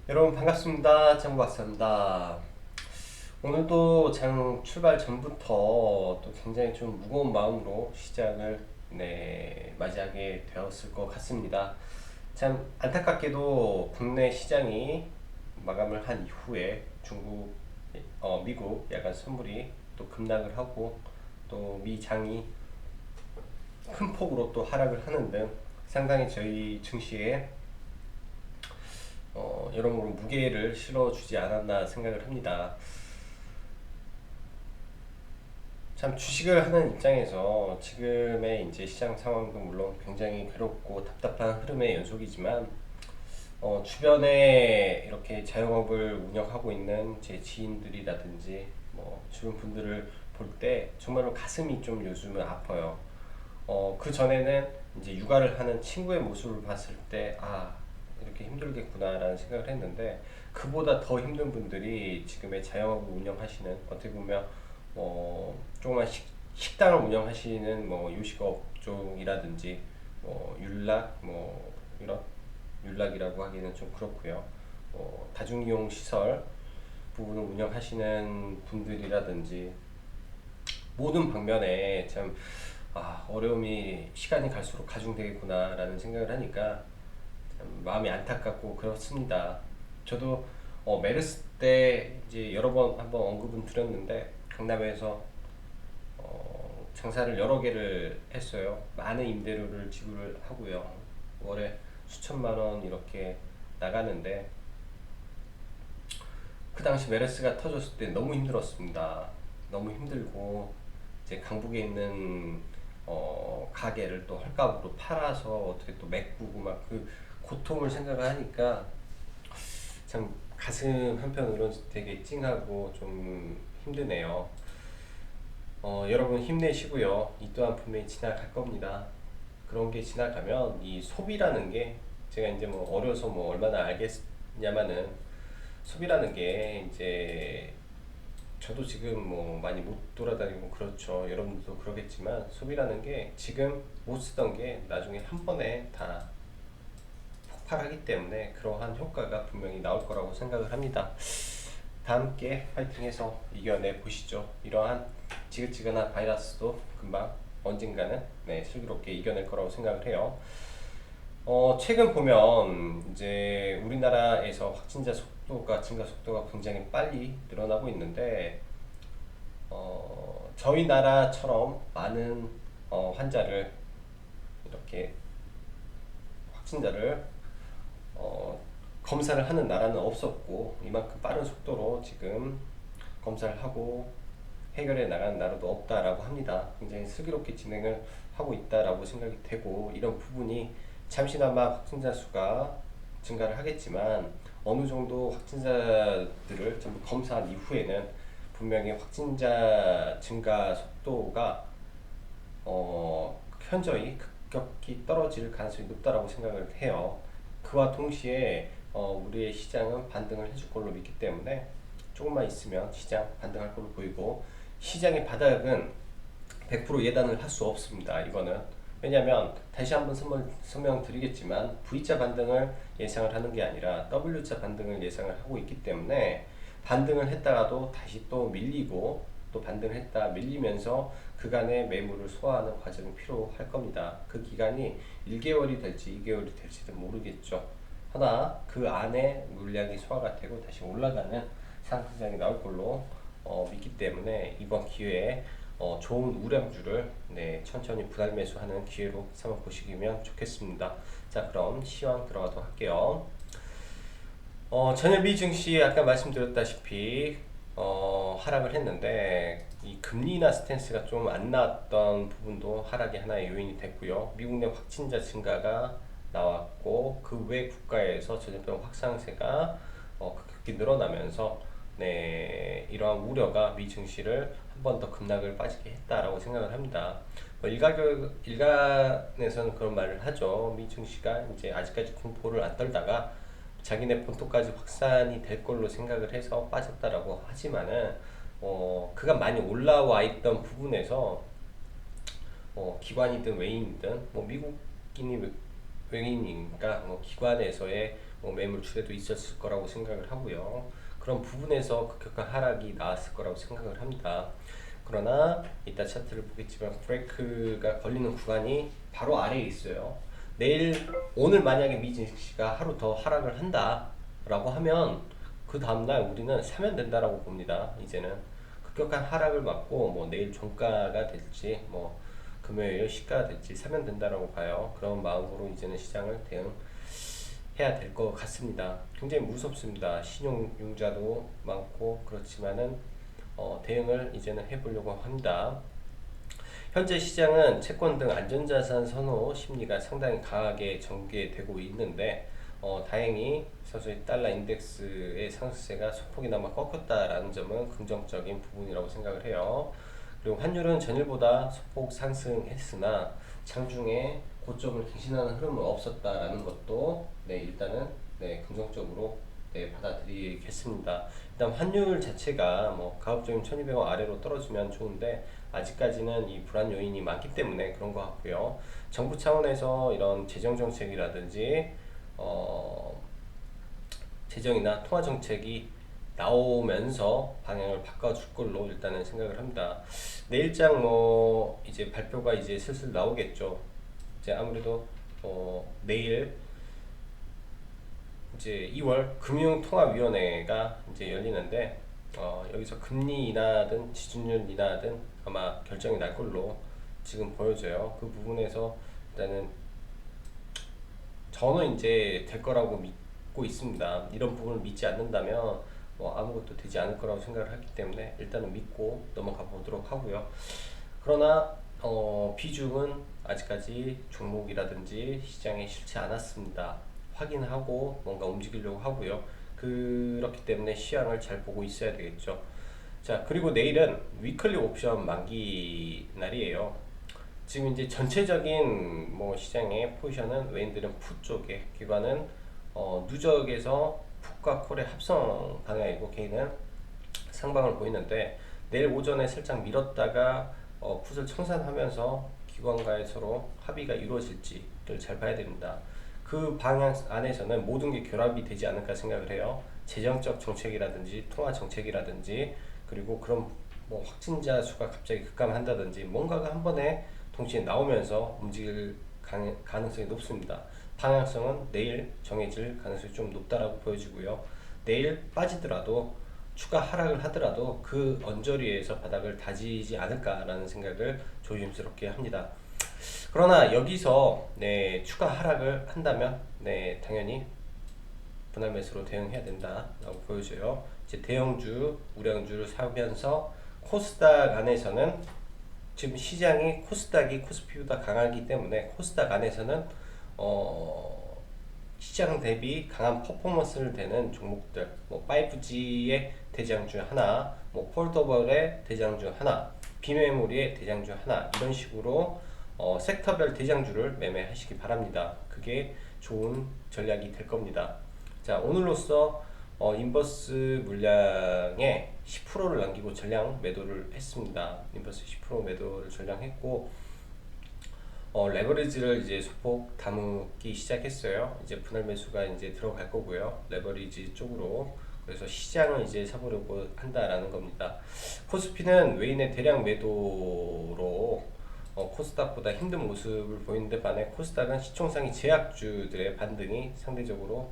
여러분 반갑습니다. 장박사입니다. 오늘도 장 출발 전부터 또 굉장히 좀 무거운 마음으로 시장을 맞이하게 되었을 것 같습니다. 참 안타깝게도 국내 시장이 마감을 한 이후에 미국 야간 선물이 또 급락을 하고 또 미장이 큰 폭으로 또 하락을 하는 등 상당히 저희 증시에 여러모로 무게를 실어주지 않았나 생각을 합니다. 참 주식을 하는 입장에서 지금의 이제 시장 상황도 물론 굉장히 괴롭고 답답한 흐름의 연속이지만 주변에 이렇게 자영업을 운영하고 있는 제 지인들이라든지 뭐 주변 분들을 볼 때 정말로 가슴이 좀 요즘은 아파요. 그 전에는 이제 육아를 하는 친구의 모습을 봤을 때, 이렇게 힘들겠구나라는 생각을 했는데, 그보다 더 힘든 분들이 지금의 자영업을 운영하시는, 어떻게 보면, 조그만 식당을 운영하시는 뭐 요식업종이라든지, 율락, 이런, 율락이라고 하기는 좀 그렇고요. 다중이용 시설 부분을 운영하시는 분들이라든지, 모든 방면에 참 어려움이 시간이 갈수록 가중되겠구나라는 생각을 하니까 참 마음이 안타깝고 그렇습니다. 저도 메르스 때 이제 여러 번 한번 언급은 드렸는데 강남에서 장사를 여러 개를 했어요. 많은 임대료를 지불을 하고요. 월에 수천만 원 이렇게 나가는데 그 당시 메르스가 터졌을 때 너무 힘들었습니다. 너무 힘들고 이제 강북에 있는 가게를 또 헐값으로 팔아서 어떻게 또 메꾸고 막 그 고통을 생각하니까 참 가슴 한편으로 되게 찡하고 좀 힘드네요. 여러분 힘내시고요. 이 또한 분명히 지나갈 겁니다. 그런 게 지나가면 이 소비라는 게 제가 이제 뭐 어려서 뭐 얼마나 알겠냐마는 소비라는 게 이제 저도 지금 뭐 많이 못 돌아다니고 그렇죠. 여러분들도 그러겠지만 소비라는 게 지금 못 쓰던 게 나중에 한 번에 다 폭발하기 때문에 그러한 효과가 분명히 나올 거라고 생각을 합니다. 다 함께 파이팅해서 이겨내 보시죠. 이러한 지긋지긋한 바이러스도 금방 언젠가는 슬기롭게 이겨낼 거라고 생각을 해요. 최근 보면 이제 우리나라에서 확진자 속도가 증가 속도가 굉장히 빨리 늘어나고 있는데 저희 나라처럼 많은 환자를 이렇게 확진자를 어, 검사를 하는 나라는 없었고 이만큼 빠른 속도로 지금 검사를 하고 해결해 나가는 나라도 없다라고 합니다. 굉장히 슬기롭게 진행을 하고 있다라고 생각이 되고 이런 부분이 잠시나마 확진자 수가 증가를 하겠지만 어느 정도 확진자들을 전부 검사한 이후에는 분명히 확진자 증가 속도가 현저히 급격히 떨어질 가능성이 높다라고 생각을 해요. 그와 동시에 우리의 시장은 반등을 해줄 걸로 믿기 때문에 조금만 있으면 시장 반등할 걸로 보이고 시장의 바닥은 100% 예단을 할 수 없습니다. 이거는 왜냐하면 다시 한번 설명드리겠지만 V자 반등을 예상을 하는 게 아니라 W자 반등을 예상을 하고 있기 때문에 반등을 했다가도 다시 또 밀리고 또 반등을 했다 밀리면서 그간의 매물을 소화하는 과정이 필요할 겁니다. 그 기간이 1개월이 될지 2개월이 될지도 모르겠죠. 하나 그 안에 물량이 소화가 되고 다시 올라가는 상승장이 나올 걸로 믿기 때문에 이번 기회에 좋은 우량주를 천천히 분할 매수하는 기회로 삼아 보시면 좋겠습니다. 자, 그럼 시황 들어가도록 할게요. 전일 미 증시 아까 말씀드렸다시피 하락을 했는데 이 금리 인하 스탠스가 좀 안 나왔던 부분도 하락의 하나의 요인이 됐고요. 미국 내 확진자 증가가 나왔고 그 외 국가에서 전염병 확산세가 급격히 늘어나면서 이러한 우려가 미 증시를 한 번 더 급락을 빠지게 했다라고 생각을 합니다. 일간에서는 그런 말을 하죠. 미 증시가 이제 아직까지 공포를 안 떨다가 자기네 본토까지 확산이 될 걸로 생각을 해서 빠졌다라고 하지만은 그가 많이 올라와 있던 부분에서 기관이든 외인이든 뭐 미국인이 외인이니까 뭐 기관에서의 뭐 매물 추세도 있었을 거라고 생각을 하고요. 그런 부분에서 급격한 하락이 나왔을 거라고 생각을 합니다. 그러나 이따 차트를 보겠지만 브레이크가 걸리는 구간이 바로 아래에 있어요. 오늘 만약에 미증시가 하루 더 하락을 한다라고 하면 그 다음날 우리는 사면 된다라고 봅니다. 이제는 급격한 하락을 맞고 뭐 내일 종가가 될지 뭐 금요일 시가가 될지 사면 된다라고 봐요. 그런 마음으로 이제는 시장을 대응해야 될 것 같습니다. 굉장히 무섭습니다. 신용융자도 많고 그렇지만은 대응을 이제는 해보려고 합니다. 현재 시장은 채권 등 안전자산 선호 심리가 상당히 강하게 전개되고 있는데 다행히 서서히 달러 인덱스의 상승세가 소폭이나마 꺾였다라는 점은 긍정적인 부분이라고 생각을 해요. 그리고 환율은 전일보다 소폭 상승했으나 장중에 고점을 갱신하는 흐름은 없었다라는 것도 일단은 긍정적으로 받아들이겠습니다. 일단 환율 자체가 뭐 가급적이면 1200원 아래로 떨어지면 좋은데 아직까지는 이 불안 요인이 많기 때문에 그런 것 같고요. 정부 차원에서 이런 재정 정책이라든지 재정이나 통화 정책이 나오면서 방향을 바꿔줄 걸로 일단은 생각을 합니다. 내일장 뭐 이제 발표가 이제 슬슬 나오겠죠. 이제 아무래도 내일 이제 2월 금융통화위원회가 이제 열리는데 여기서 금리 인하든 지준율 인하든 아마 결정이 날 걸로 지금 보여져요. 그 부분에서 일단은 저는 이제 될 거라고 믿고 있습니다. 이런 부분을 믿지 않는다면 뭐 아무것도 되지 않을 거라고 생각을 하기 때문에 일단은 믿고 넘어가 보도록 하고요. 그러나 비중은 아직까지 종목이라든지 시장에 싫지 않았습니다. 확인하고 뭔가 움직이려고 하고요. 그렇기 때문에 시향을 잘 보고 있어야 되겠죠. 자, 그리고 내일은 위클리 옵션 만기 날이에요. 지금 이제 전체적인 뭐 시장의 포지션은 외인들은 풋 쪽에, 기관은 누적에서 풋과 콜의 합성 방향이고 개인은 상방을 보이는데 내일 오전에 살짝 밀었다가 풋을 청산하면서 기관과의 서로 합의가 이루어질지를 잘 봐야 됩니다. 그 방향 안에서는 모든 게 결합이 되지 않을까 생각을 해요. 재정적 정책이라든지 통화 정책이라든지 그리고 그런 뭐 확진자 수가 갑자기 급감한다든지 뭔가가 한 번에 동시에 나오면서 움직일 가능성이 높습니다. 방향성은 내일 정해질 가능성이 좀 높다라고 보여지고요. 내일 빠지더라도 추가 하락을 하더라도 그 언저리에서 바닥을 다지지 않을까라는 생각을 조심스럽게 합니다. 그러나 여기서 추가 하락을 한다면 당연히 분할 매수로 대응해야 된다라고 보여져요. 이제 대형주, 우량주를 사면서 코스닥 안에서는 지금 시장이 코스닥이 코스피보다 강하기 때문에 코스닥 안에서는 시장 대비 강한 퍼포먼스를 내는 종목들, 뭐 5G의 대장 중 하나, 뭐 폴더블의 대장 중 하나, 비메모리의 대장 중 하나 이런 식으로 섹터별 대장주를 매매하시기 바랍니다. 그게 좋은 전략이 될 겁니다. 자, 오늘로써 인버스 물량의 10%를 남기고 전량 매도를 했습니다. 인버스 10% 매도를 전량했고 레버리지를 이제 소폭 담기 시작했어요. 이제 분할 매수가 이제 들어갈 거고요. 레버리지 쪽으로. 그래서 시장을 이제 사보려고 한다라는 겁니다. 코스피는 외인의 대량 매도로 코스닥보다 힘든 모습을 보이는데 반해 코스닥은 시총상위 제약주들의 반등이 상대적으로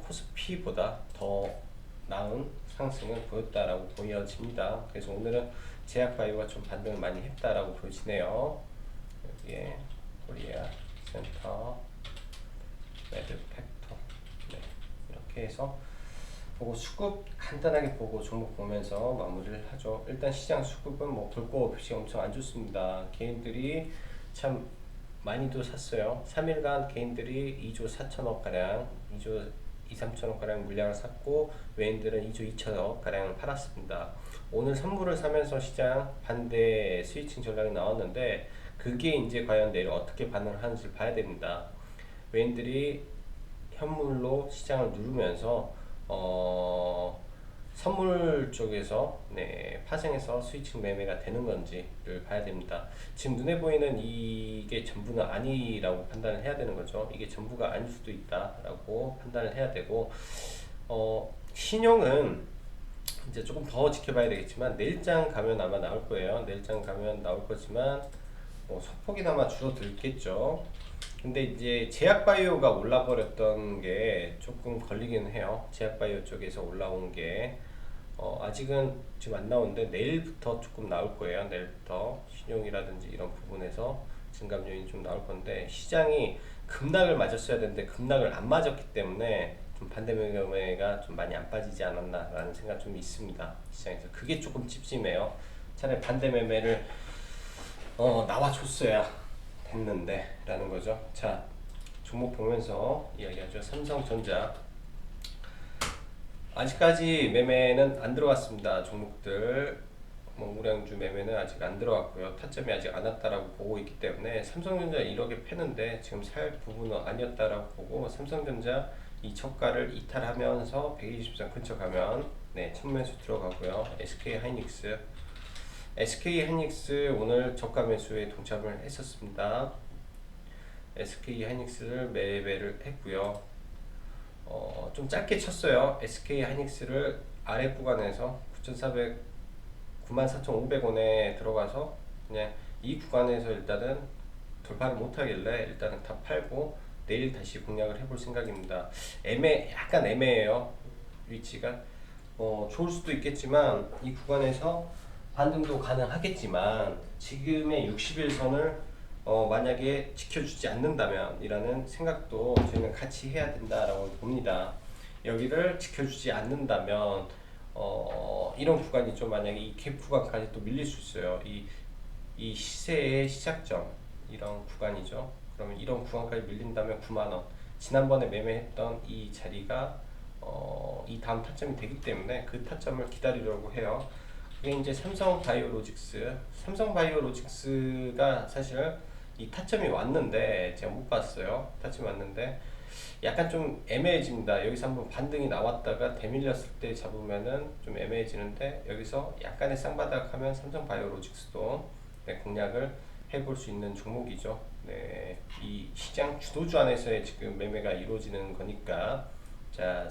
코스피보다 더 나은 상승을 보였다라고 보여집니다. 그래서 오늘은 제약바이오가 좀 반등을 많이 했다라고 보여지네요. 여기에 코리아 센터, 매드팩터 이렇게 해서 보고 수급 간단하게 보고 종목 보면서 마무리를 하죠. 일단 시장 수급은 뭐 볼 거 없이 엄청 안 좋습니다. 개인들이 참 많이도 샀어요. 3일간 개인들이 2조 4천억 가량, 2조 2, 3천억 가량 물량을 샀고 외인들은 2조 2천억 가량을 팔았습니다. 오늘 선물을 사면서 시장 반대 스위칭 전략이 나왔는데 그게 이제 과연 내일 어떻게 반응을 하는지 봐야 됩니다. 외인들이 현물로 시장을 누르면서 선물 쪽에서 파생해서 스위칭 매매가 되는 건지를 봐야 됩니다. 지금 눈에 보이는 이게 전부는 아니라고 판단을 해야 되는 거죠. 이게 전부가 아닐 수도 있다라고 판단을 해야 되고, 신용은 이제 조금 더 지켜봐야 되겠지만 내일장 가면 아마 나올 거예요. 내일장 가면 나올 거지만 소폭이나마 줄어들겠죠. 근데 이제 제약바이오가 올라버렸던 게 조금 걸리긴 해요. 제약바이오 쪽에서 올라온 게 아직은 지금 안 나오는데 내일부터 조금 나올 거예요. 내일부터 신용이라든지 이런 부분에서 증감 요인 좀 나올 건데, 시장이 급락을 맞았어야 되는데 급락을 안 맞았기 때문에 좀 반대 매매가 좀 많이 안 빠지지 않았나라는 생각 좀 있습니다. 시장에서 그게 조금 찝찝해요. 차라리 반대 매매를 나와줬어야 됐는데 라는 거죠. 자, 종목 보면서 이야기하죠. 삼성전자 아직까지 매매는 안 들어갔습니다. 종목들 우량주 매매는 아직 안 들어갔고요. 타점이 아직 안 왔다라고 보고 있기 때문에 삼성전자 1억에 패는데 지금 살 부분은 아니었다라고 보고, 삼성전자 이 저가를 이탈하면서 120선 근처 가면 천매수 들어가고요. SK하이닉스 오늘 저가 매수에 동참을 했었습니다. SK하이닉스를 매매를 했고요. 좀 짧게 쳤어요. SK하이닉스를 아래 구간에서 94,500원에 들어가서 그냥 이 구간에서 일단은 돌파를 못하길래 일단은 다 팔고 내일 다시 공략을 해볼 생각입니다. 약간 애매해요. 위치가 좋을 수도 있겠지만 이 구간에서 반등도 가능하겠지만 지금의 60일선을 만약에 지켜주지 않는다면 이라는 생각도 저희는 같이 해야 된다라고 봅니다. 여기를 지켜주지 않는다면 이런 구간이 좀 만약에 이 갭 구간까지 또 밀릴 수 있어요. 이 시세의 시작점 이런 구간이죠. 그러면 이런 구간까지 밀린다면 9만원, 지난번에 매매했던 이 자리가 이 다음 타점이 되기 때문에 그 타점을 기다리려고 해요. 그게 이제 삼성바이오로직스가 사실 이 타점이 왔는데 제가 못 봤어요. 타점이 왔는데 약간 좀 애매해집니다. 여기서 한번 반등이 나왔다가 대밀렸을 때 잡으면은 좀 애매해지는데, 여기서 약간의 쌍바닥 하면 삼성바이오로직스도 공략을 해볼 수 있는 종목이죠. 이 시장 주도주 안에서의 지금 매매가 이루어지는 거니까. 자,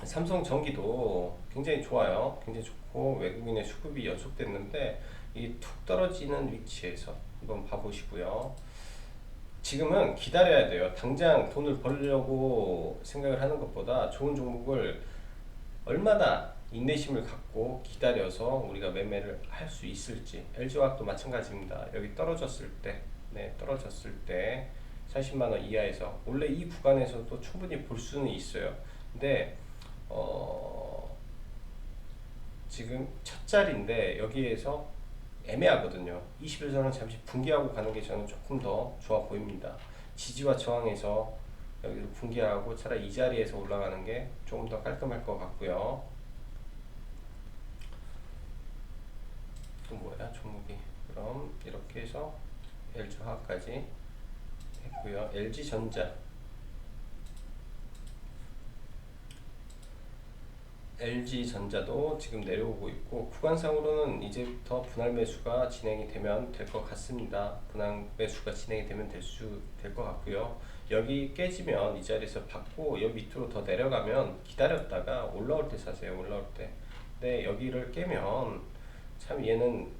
삼성전기도 굉장히 좋아요. 굉장히 좋고 외국인의 수급이 연속됐는데 이 툭 떨어지는 위치에서 한번 봐보시고요. 지금은 기다려야 돼요. 당장 돈을 벌려고 생각을 하는 것보다 좋은 종목을 얼마나 인내심을 갖고 기다려서 우리가 매매를 할 수 있을지. LG화학도 마찬가지입니다. 여기 떨어졌을 때 40만원 이하에서 원래 이 구간에서도 충분히 볼 수는 있어요. 근데 지금 첫 자리인데 여기에서 애매하거든요. 21선은 잠시 붕괴하고 가는 게 저는 조금 더 좋아 보입니다. 지지와 저항에서 여기를 붕괴하고 차라리 이 자리에서 올라가는 게 조금 더 깔끔할 것 같고요. 또 뭐야 종목이. 그럼 이렇게 해서 LG화학까지 했고요. LG전자도 지금 내려오고 있고, 구간상으로는 이제부터 분할 매수가 진행이 되면 될 것 같습니다. 분할 매수가 진행이 되면 될 것 같고요. 여기 깨지면 이 자리에서 받고 여기 밑으로 더 내려가면 기다렸다가 올라올 때 사세요. 올라올 때. 근데 여기를 깨면 참 얘는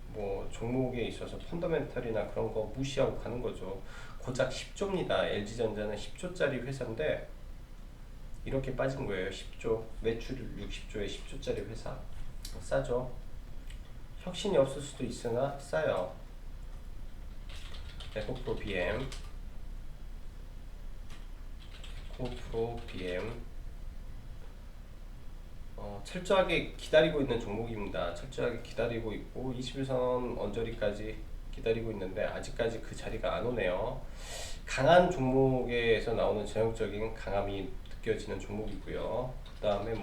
종목에 있어서 펀더멘털이나 그런 거 무시하고 가는 거죠. 고작 10조입니다. LG전자는 10조짜리 회사인데 이렇게 빠진 거예요. 10조 매출 60조에 10조짜리 회사 싸죠. 혁신이 없을 수도 있으나 싸요. 에코프로 BM 철저하게 기다리고 있는 종목입니다. 철저하게 기다리고 있고 21선 언저리까지 기다리고 있는데 아직까지 그 자리가 안 오네요. 강한 종목에서 나오는 전형적인 강함이 느껴지는 종목이고요. 그 다음에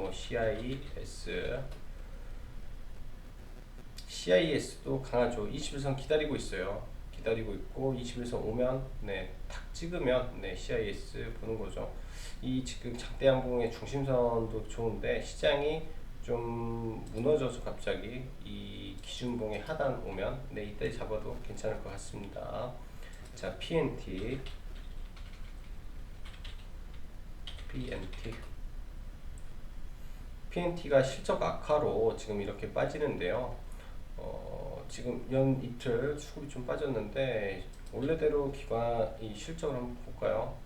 CIS도 강하죠. 21선 기다리고 있어요. 기다리고 있고 21선 오면 탁 찍으면 CIS 보는 거죠. 이 지금 장대 양봉의 중심선도 좋은데 시장이 좀 무너져서 갑자기 이 기준봉의 하단 오면 이때 잡아도 괜찮을 것 같습니다. 자, PNT PNT가 실적 악화로 지금 이렇게 빠지는데요. 지금 연 이틀 수급이 좀 빠졌는데 원래대로 기관이 실적을 한번 볼까요?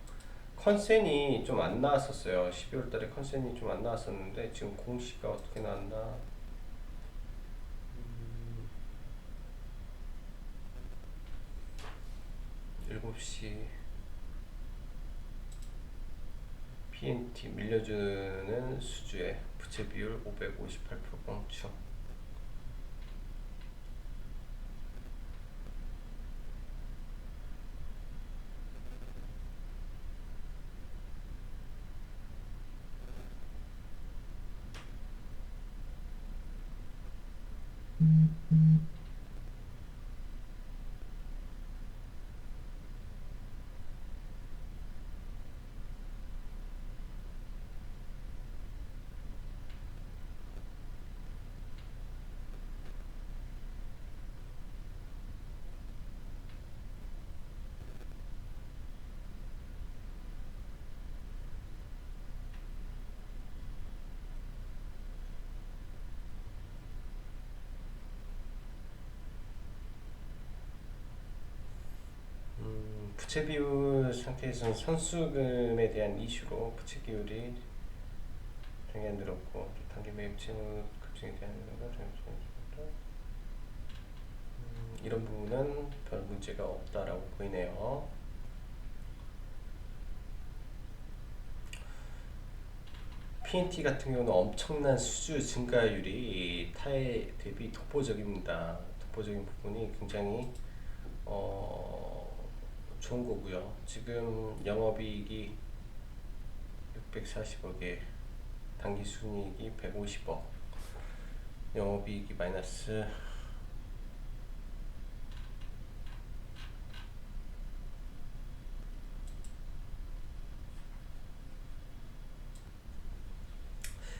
컨센이 좀 안 나왔었어요. 12월 달에 컨센이 좀 안 나왔었는데 지금 공시가 어떻게 나왔나? 7시 PNT 밀려주는 수주에 부채 비율 558% 멈춰. 부채 비율 상태에서는 선수금에 대한 이슈로 부채 비율이 굉장히 늘었고 단기 매입 채무 급증에 대한 이런 부분은 별 문제가 없다라고 보이네요. PNT 같은 경우는 엄청난 수주 증가율이 타해 대비 독보적입니다. 독보적인 부분이 굉장히 좋은 거고요. 지금 영업이익이 640억에 당기 순이익이 150억, 영업이익이 마이너스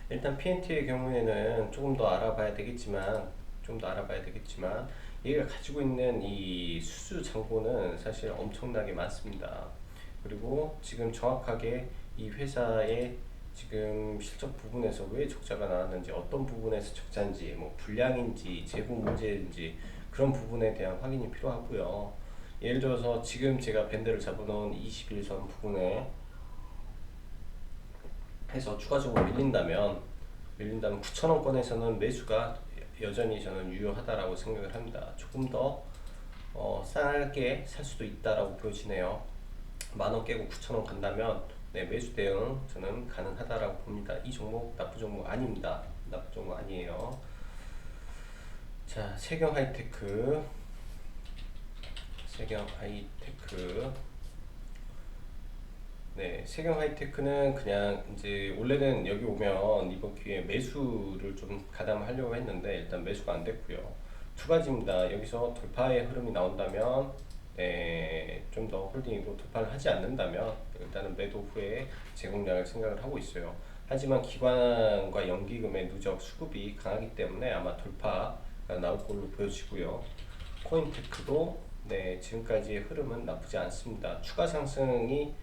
일단 PNT의 경우에는 조금 더 알아봐야 되겠지만 얘가 가지고 있는 이 수주 잔고는 사실 엄청나게 많습니다. 그리고 지금 정확하게 이 회사의 지금 실적 부분에서 왜 적자가 나왔는지, 어떤 부분에서 적자인지, 뭐 불량인지 재고 문제인지 그런 부분에 대한 확인이 필요하고요. 예를 들어서 지금 제가 밴드를 잡아놓은 21선 부분에 해서 추가적으로 밀린다면 9,000원권에서는 매수가 여전히 저는 유효하다라고 생각을 합니다. 조금 더 싸게 살 수도 있다라고 보여지네요. 만원 깨고 9,000원 간다면 매수 대응 저는 가능하다라고 봅니다. 이 종목 나쁜 종목 아닙니다. 나쁜 종목 아니에요. 자, 세경 하이테크 세경 하이테크는 그냥 이제 원래는 여기 오면 이번 기회에 매수를 좀 가담하려고 했는데 일단 매수가 안 됐고요. 두 가지입니다. 여기서 돌파의 흐름이 나온다면 좀 더 홀딩이고, 돌파를 하지 않는다면 일단은 매도 후에 제공량을 생각을 하고 있어요. 하지만 기관과 연기금의 누적 수급이 강하기 때문에 아마 돌파가 나올 걸로 보여지고요. 코인테크도 지금까지의 흐름은 나쁘지 않습니다. 추가 상승이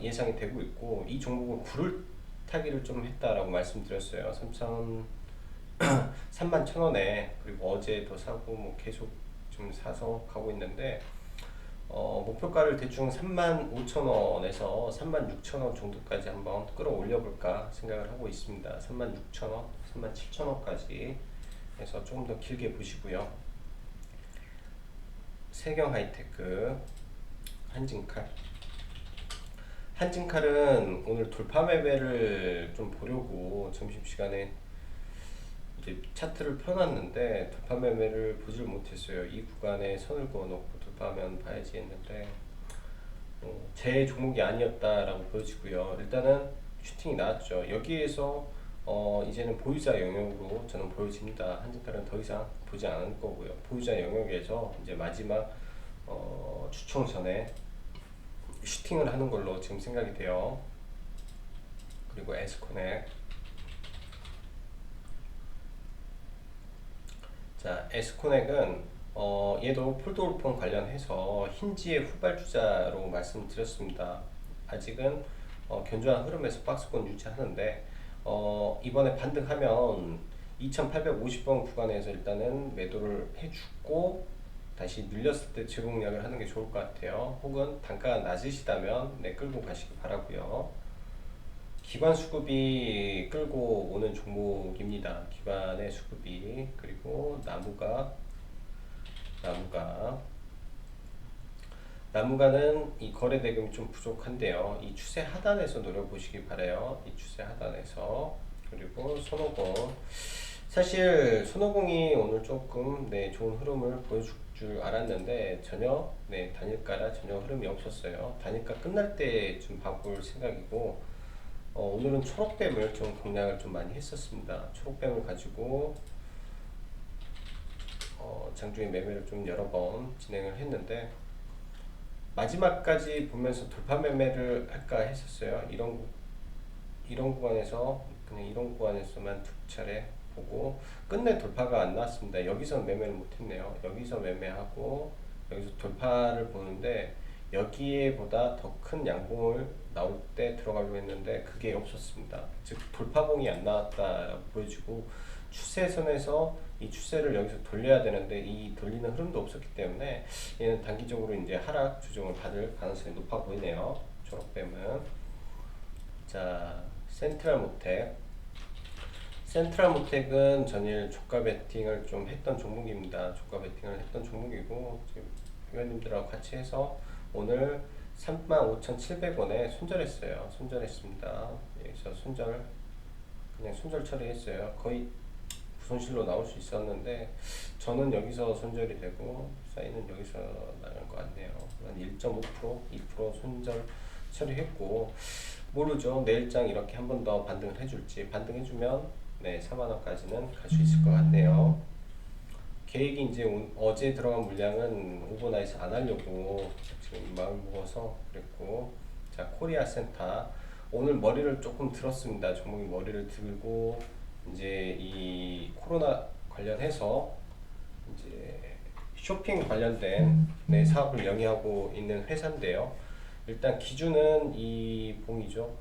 예상이 되고 있고, 이 종목은 구를 타기를 좀 했다라고 말씀드렸어요. 31,000원에, 그리고 어제도 사고 뭐 계속 좀 사서 가고 있는데 목표가를 대충 35,000원에서 36,000원 정도까지 한번 끌어올려 볼까 생각을 하고 있습니다. 36,000원, 37,000원까지 해서 조금 더 길게 보시고요. 세경 하이테크, 한진칼은 오늘 돌파 매매를 좀 보려고 점심시간에 이제 차트를 펴놨는데 돌파 매매를 보질 못했어요. 이 구간에 선을 그어놓고 돌파하면 봐야지 했는데 제 종목이 아니었다라고 보여지고요. 일단은 슈팅이 나왔죠. 여기에서 이제는 보유자 영역으로 저는 보여집니다. 한진칼은 더 이상 보지 않을 거고요. 보유자 영역에서 이제 마지막 주총 전에 슈팅을 하는 걸로 지금 생각이 돼요. 그리고 에스코넥. 자, 에스코넥은 얘도 폴드오픈 관련해서 힌지의 후발주자로 말씀드렸습니다. 아직은 견조한 흐름에서 박스권 유지하는데 이번에 반등하면 2850번 구간에서 일단은 매도를 해주고 다시 늘렸을 때 재공략을 하는 게 좋을 것 같아요. 혹은 단가가 낮으시다면 끌고 가시기 바라고요. 기관 수급이 끌고 오는 종목입니다. 기관의 수급이. 그리고 나무가는 이 거래 대금이 좀 부족한데요. 이 추세 하단에서 노려보시기 바래요. 이 추세 하단에서. 그리고 손오공. 사실 손오공이 오늘 조금 좋은 흐름을 보여줄 줄 알았는데 전혀 단일가라 전혀 흐름이 없었어요. 단일가 끝날 때 좀 봐볼 생각이고 오늘은 초록뱀을 좀 공략을 좀 많이 했었습니다. 초록뱀을 가지고 장중에 매매를 좀 여러 번 진행을 했는데 마지막까지 보면서 돌파 매매를 할까 했었어요. 이런 구간에서 그냥 이런 구간에서만 두 차례 보고 끝내 돌파가 안 나왔습니다. 여기서 매매를 못했네요. 여기서 매매하고 여기서 돌파를 보는데 여기에 보다 더 큰 양봉을 나올 때 들어가려고 했는데 그게 없었습니다. 즉 돌파봉이 안 나왔다라고 보여지고 추세선에서 이 추세를 여기서 돌려야 되는데 이 돌리는 흐름도 없었기 때문에 얘는 단기적으로 이제 하락 조정을 받을 가능성이 높아 보이네요. 초록뱀은. 자, 센트럴모텍은 전일 조가 베팅을 좀 했던 종목입니다. 조가 베팅을 했던 종목이고 지금 회원님들하고 같이 해서 오늘 35,700원에 손절했습니다. 여기서 그냥 손절 처리했어요. 거의 부손실로 나올 수 있었는데 저는 여기서 손절이 되고 사인은 여기서 나간 것 같네요. 한 1.5%, 2% 손절 처리했고 모르죠. 내일장 이렇게 한 번 더 반등을 해줄지. 반등해주면 4만원까지는 갈 수 있을 것 같네요. 계획이 이제 어제 들어간 물량은 오버나이트 안 하려고 지금 마음 먹어서 그랬고. 자, 코리아 센터 오늘 머리를 조금 들었습니다. 종목이 머리를 들고 이제 이 코로나 관련해서 이제 쇼핑 관련된 사업을 영위하고 있는 회사인데요. 일단 기준은 이 봉이죠.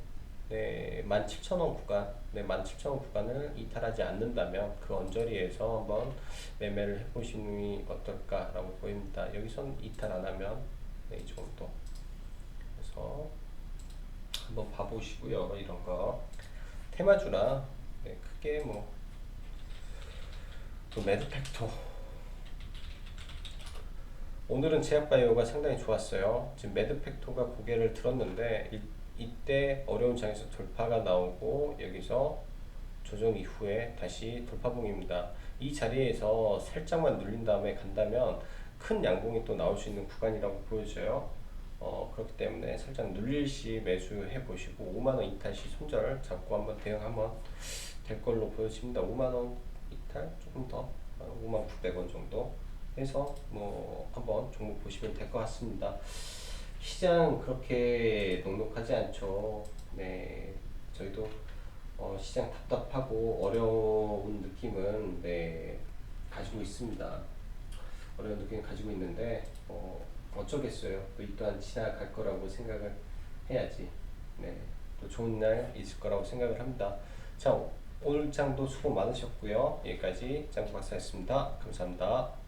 17,000원 구간, 17,000원 구간을 이탈하지 않는다면 그 언저리에서 한번 매매를 해보시는 어떨까라고 보입니다. 여기선 이탈 안 하면 이 정도. 그래서 한번 봐보시고요. 이런 거 테마주나 크게 또 매드팩토. 오늘은 제약바이오가 상당히 좋았어요. 지금 매드팩토가 고개를 들었는데 이때 어려운 장에서 돌파가 나오고 여기서 조정 이후에 다시 돌파봉입니다. 이 자리에서 살짝만 눌린 다음에 간다면 큰 양봉이 또 나올 수 있는 구간이라고 보여져요. 그렇기 때문에 살짝 눌릴 시 매수해 보시고 5만원 이탈 시 손절 잡고 한번 대응하면 될 걸로 보여집니다. 5만원 이탈 조금 더 59,000원 정도 해서 한번 종목 보시면 될 것 같습니다. 시장 그렇게 녹록하지 않죠. 저희도 시장 답답하고 어려운 느낌은 가지고 있습니다. 어려운 느낌을 가지고 있는데 어쩌겠어요. 또 이 또한 지나갈 거라고 생각을 해야지. 또 좋은 날 있을 거라고 생각을 합니다. 자, 오늘 장도 수고 많으셨고요. 여기까지 짱구 박사였습니다. 감사합니다.